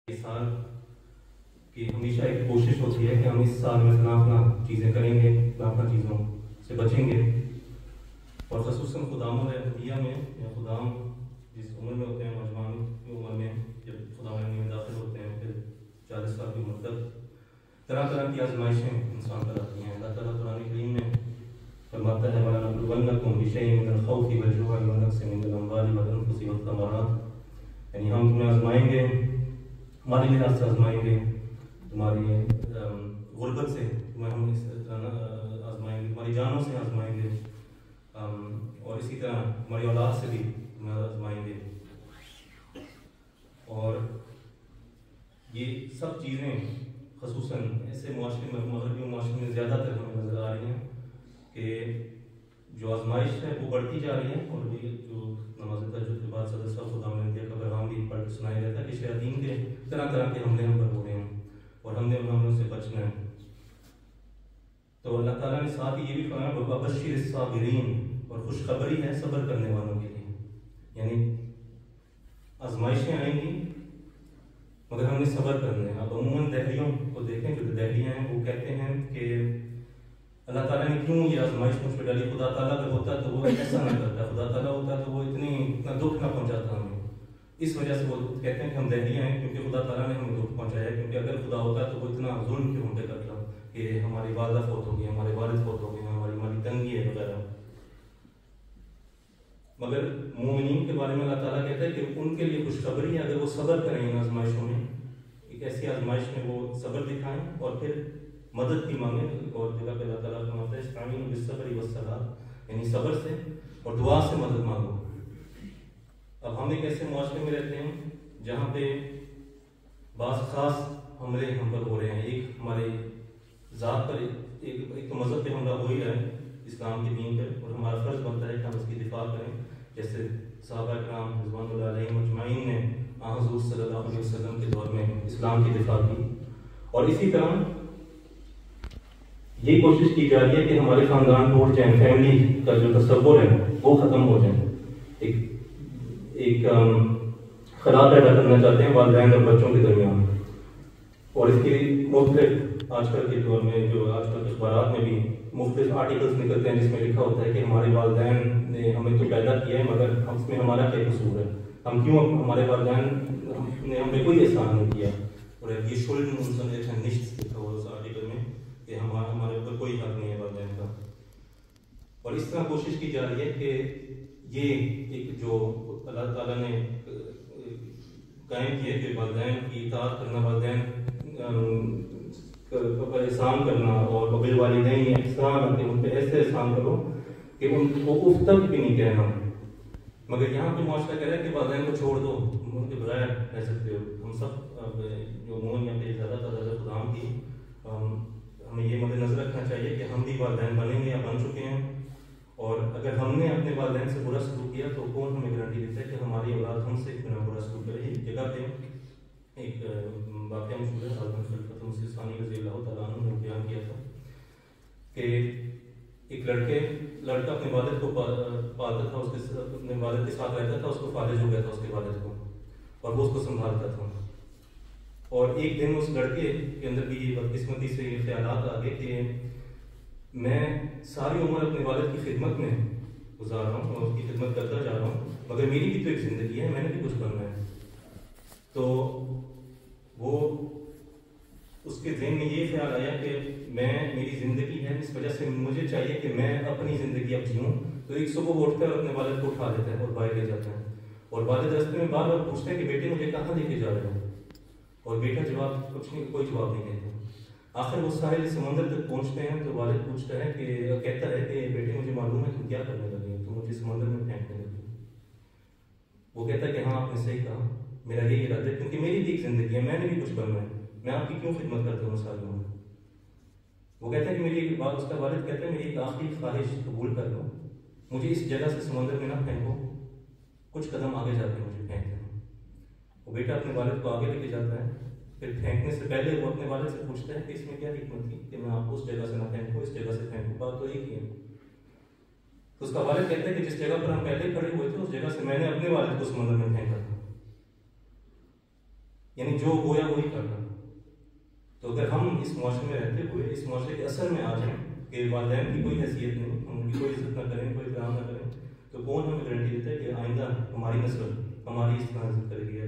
اس سال کی ہمیشہ ایک کوشش ہوتی ہے کہ ہم اس سال میں فلاں چیزیں کریں گے، فلاں چیزوں سے بچیں گے، اور خصوصاً خدام الدیہ میں یا خدام جس عمر میں ہوتے ہیں، نوجوان کی عمر میں جب خدام میں داخل ہوتے ہیں، پھر 40 سال کی عمر تک طرح طرح کی آزمائشیں انسان پر آتی ہیں۔ اللہ تعالیٰ قرآن کریم میں فرماتا ہے وَلَنَبْلُوَنَّكُمْ بِشَيْءٍ مِّنَ الْخَوْفِ وَالْجُوعِ وَنَقْصٍ مِّنَ الْأَمْوَالِ وَالْأَنفُسِ وَالثَّمَرَاتِ، یعنی ہم تمہیں آزمائیں گے، ہماری لحاظ سے آزمائیں گے، تمہاری غربت سے تمہیں ہم اس طرح آزمائیں گے، تمہاری جانوں سے آزمائیں گے، اور اسی طرح تمہاری اولاد سے بھی تمہیں آزمائیں گے۔ اور یہ سب چیزیں خصوصاً ایسے معاشرے میں، مغربی معاشرے میں زیادہ تر ہمیں نظر آ رہی ہیں کہ جو آزمائش ہے وہ بڑھتی جا رہی ہے، اور یہ جو نماز تہجد کے بعد صدر صاحب خدا الدیہ کا پیغام بھی پڑھ سنایا جاتا ہے کہ شیاطین کے طرح طرح کے حملے ہم پر ہو رہے ہیں اور ہم نے ان حملوں سے بچنا ہے۔ تو اللہ تعالیٰ نے ساتھ ہی یہ بھی فرمایا وَبَشِّرِ الصَّابِرِينَ، اور خوشخبری ہے صبر کرنے والوں کے لیے، یعنی آزمائشیں آئیں گی مگر ہم نے صبر کرنا ہے۔ اب عموماً دہلیوں کو دیکھیں، جو دہلیاں ہیں وہ کہتے ہیں کہ اللہ تعالیٰ نے کیوں یہ آزمائش مجھ پہ ڈالی، خدا تعالیٰ اگر ہوتا تو وہ ایسا نہ کرتا، خدا تعالیٰ ہوتا تو وہ اتنا دکھ نہ پہنچاتا ہمیں۔ اس وجہ سے وہ کہتے ہیں کہ ہم دہلیاں ہیں کیونکہ خدا تعالیٰ نے ہمیں دکھ پہنچایا ہے، کیونکہ اگر خدا ہوتا تو وہ اتنا ظلم کیوں ہم پہ کرتا کہ ہماری والدہ فوت ہو گئی، ہمارے والد فوت ہو گئے، ہماری مالی تنگی ہے وغیرہ۔ مگر مومنین کے بارے میں اللہ تعالیٰ کہتا ہے کہ ان کے لیے خوشخبری ہے اگر وہ صبر کریں ان آزمائشوں میں، ایک ایسی آزمائش میں وہ صبر دکھائیں اور پھر مدد بھی مانگیں، اور جگہ پہ اللہ تعالیٰ فرماتا ہے استعینوا بالصبر والصلاۃ، یعنی صبر سے اور دعا سے مدد مانگو۔ اب ہم ایک ایسے معاشرے میں رہتے ہیں جہاں پہ بعض خاص حملے ہم پر ہو رہے ہیں، ایک ہمارے ذات پر، ایک تو مذہب پہ حملہ ہو ہی رہا ہے، اسلام کے دین پر، اور ہمارا فرض بنتا ہے کہ ہم اس کی دفاع کریں، جیسے صحابہ کرام رضوان اللہ علیہم اجمعین نے حضور صلی اللہ علیہ وسلم کے دور میں اسلام کی دفاع کی۔ اور اسی طرح یہ کوشش کی جا رہی ہے کہ ہمارے خاندان ٹوٹ جائیں، فیملی کا جو تصور ہے وہ ختم ہو جائے، ایک خلا پیدا کرنا چاہتے ہیں والدین اور بچوں کے درمیان۔ اور اس کے مختلف آج کل کے دور میں، جو آج کل کے اخبارات میں بھی مختلف آرٹیکلز نکلتے ہیں جس میں لکھا ہوتا ہے کہ ہمارے والدین نے ہمیں تو پیدا کیا ہے مگر اس میں ہمارا کیا قصور ہے، ہم کیوں، ہمارے والدین نے ہم پہ کوئی احسان نہیں کیا، اور یہ شلن نشت لکھا ہوا اس آرٹیکل میں کہ ہمارے اوپر کوئی حق نہیں ہے والدین کا۔ اور اس طرح کوشش کی جا رہی ہے کہ یہ ایک جو اللہ تعالیٰ نے قائم کیا کہ والدین کی اطاعت کرنا، والدین پر احسان کرنا، اور بالوالدین احسان، کہ ان پہ ایسے احسان کرو کہ ان کو اف تک بھی نہیں کہنا، مگر یہاں پہ معاشرہ کہہ رہا ہے کہ والدین کو چھوڑ دو، ان کے بغیر رہ سکتے ہو۔ ہم سب جو عموماً یہاں پہ زیادہ تعداد خدام کی، ہمیں یہ مد نظر رکھنا چاہیے کہ ہم بھی والدین بنیں گے یا بن چکے ہیں، اور اگر ہم نے اپنے والدین سے برا سلوک کیا تو کون ہمیں گارنٹی دیتا ہے کہ ہماری اولاد ہم سے اتنا برا سلوک کرے۔ ایک جگہ پہ ایک واقعہ مشہور ہے، حضرت خلیفۃ مسیح ثانی رضی اللہ تعالیٰ عنہ نے بیان کیا تھا کہ ایک لڑکا اپنے والد کو پالتا تھا، اپنے والد کے ساتھ رہتا تھا، اس کو فالج ہو گیا تھا اس کے والد کو، اور وہ اس کو سنبھالتا تھا۔ اور ایک دن اس لڑکے کے اندر بھی یہ بدقسمتی سے یہ خیالات آ گئے کہ میں ساری عمر اپنے والد کی خدمت میں گزار رہا ہوں اور اس کی خدمت کرتا جا رہا ہوں، مگر میری بھی تو ایک زندگی ہے، میں نے بھی کچھ کرنا ہے۔ تو وہ اس کے ذہن میں یہ خیال آیا کہ میری زندگی ہے، اس وجہ سے مجھے چاہیے کہ میں اپنی زندگی اب جیوں۔ تو ایک صبح وہ اٹھتا ہے اور اپنے والد کو اٹھا لیتا ہے اور باہر لے جاتا ہے، اور والد راستے میں بار بار پوچھتے ہیں کہ بیٹے مجھے کہاں لے کے جا رہے ہو، اور بیٹا کوئی جواب نہیں دیتا۔ آخر وہ ساحل سمندر تک پہنچتے ہیں تو والد پوچھتا ہے کہتا ہے کہ بیٹے مجھے معلوم ہے تم کیا کرنے لگے، تم مجھے سمندر میں پھینکنے لگے۔ وہ کہتا ہے کہ ہاں آپ نے صحیح کہا، میرا یہی ارادہ ہے، کیونکہ میری بھی ایک زندگی ہے، میں نے بھی کچھ کرنا ہے، میں آپ کی کیوں خدمت کرتا ہوں ساری عمر۔ وہ کہتا ہے کہ میری ایک بات، اس کا والد کہتا ہے میری ایک آخری خواہش قبول کر لو، مجھے اس جگہ سے سمندر میں نہ پھینکو، کچھ قدم آگے جا کے مجھے پھینک دو۔ وہ بیٹا اپنے والد کو آگے لے کے جاتا ہے، پھر پھینکنے سے پہلے وہ اپنے والد سے پوچھتا ہے کہ اس میں کیا حکمت تھی کہ میں آپ کو اس جگہ سے نہ پھینکوں، اس جگہ سے پھینکوں، بات تو ایک ہی ہے۔ تو اس کا والد کہتا ہے کہ جس جگہ پر ہم پہلے کھڑے ہوئے تھے اس جگہ سے میں نے اپنے والد کو سمندر میں پھینکا تھا۔ یعنی جو گویا وہی کرنا. تو اگر ہم اس معاشرے میں رہتے ہوئے اس معاشرے کے اثر میں آ جائیں کہ والدین کی کوئی حیثیت نہیں, ان کی کوئی عزت نہ کریں, کوئی احترام نہ کریں, تو کون ہمیں گارنٹی دیتا ہے کہ آئندہ ہماری نسل ہماری اس طرح عزت کرے گی یا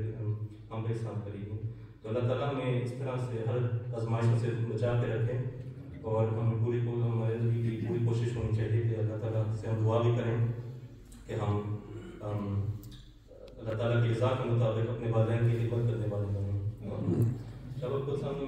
ہم پہ احسان کرے گی. تو اللہ تعالیٰ ہمیں اس طرح سے ہر آزمائشوں سے بچا کے رکھیں, اور ہمیں ہمارے کی پوری کوشش ہونی چاہیے کہ اللہ تعالیٰ سے ہم دعا بھی کریں کہ ہم اللہ تعالیٰ کی رضا کے مطابق اپنے والدین کی خدمت کرنے والے بنیں. چلو کچھ سامنے